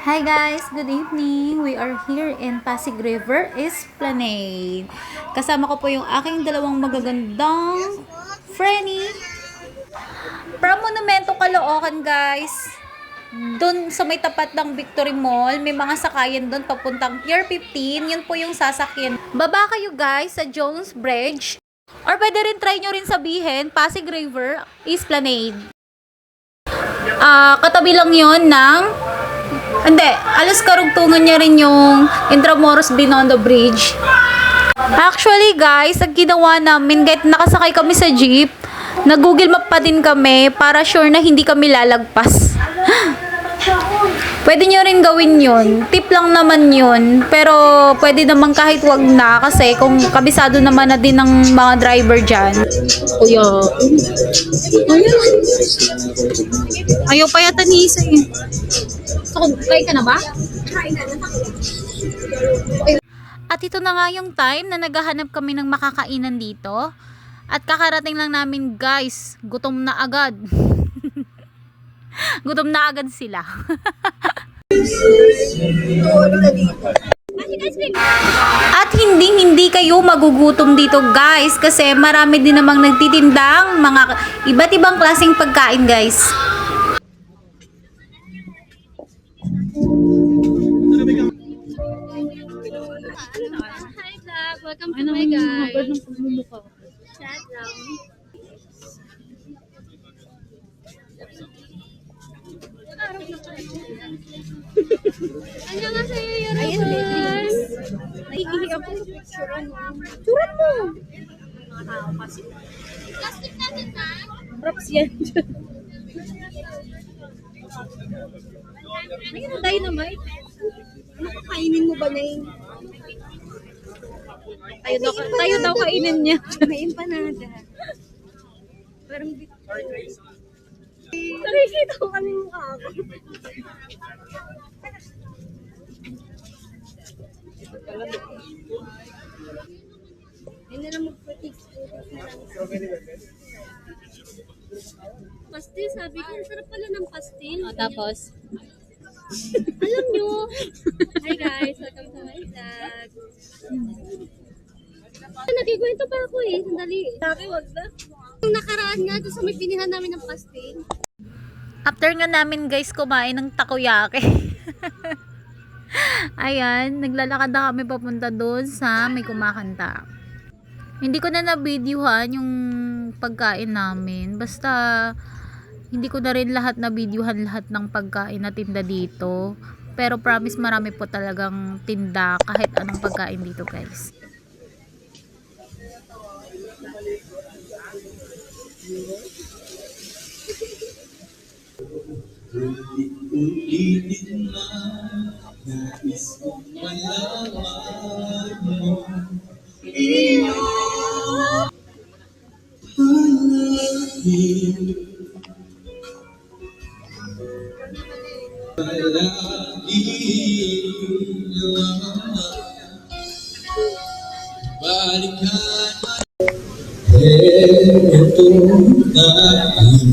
Hi guys, good evening. We are here in Pasig River Esplanade. Kasama ko po yung aking dalawang magagandang Frenny from Monumento Caloocan guys. Doon sa may tapat ng Victory Mall, may mga sakayan doon papuntang Pier 15. Yun po yung sasakyan. Baba kayo guys sa Jones Bridge. Or pwede rin try nyo rin sabihin, Pasig River Esplanade. Katabi lang yon ng hindi, alas karugtungan niya rin yung Intramuros Binondo Bridge. Actually guys, ang ginawa namin, kahit nakasakay kami sa jeep, nag-Google Map pa din kami para sure na hindi kami lalagpas. Pwede nyo rin gawin yun. Tip lang naman yun. Pero pwede naman kahit wag na kasi kung kabisado naman na din ng mga driver dyan. Kuya. Ayaw pa yata ni Isa eh. Kain ka na ba? At ito na nga yung time na naghahanap kami ng makakainan dito. At kakarating lang namin guys. Gutom na agad. Gutom na agad sila. At hindi kayo magugutom dito guys kasi marami din namang nagtitindang mga iba't ibang klaseng pagkain guys. Hi vlog, welcome to my guys. Chat lang. Annyeonghaseyo 여러분. Nahihihi ako sa picturean mo. Picturean mo! Plastic natin na. Props yan. Ayun ang dynamite. Ano kakainin mo ba na yun? Tayo daw kainin niya. May empanada. Parang nakikita ko kami mukha ako. Yun na lang mag-fatigue. Pastil, sabi ko, ang sarap pala ng pastil. Tapos? Alam nyo. Hi guys, welcome to my vlog. Nakikwento pa ako eh, sandali. Sabi, wag na. Yung nakaraan nga doon sa may pinihan namin ng pastil. After nga namin guys kumain ng takoyaki. Ayan, naglalakad na kami papunta doon sa may kumakanta. Hindi ko na na-videohan yung pagkain namin. Basta hindi ko na rin lahat na-videohan lahat ng pagkain na tinda dito. Pero promise marami po talagang tinda kahit anong pagkain dito guys. Ulitin na, nais kong malaman mo, iyo palagi, palagi balikan ito natin.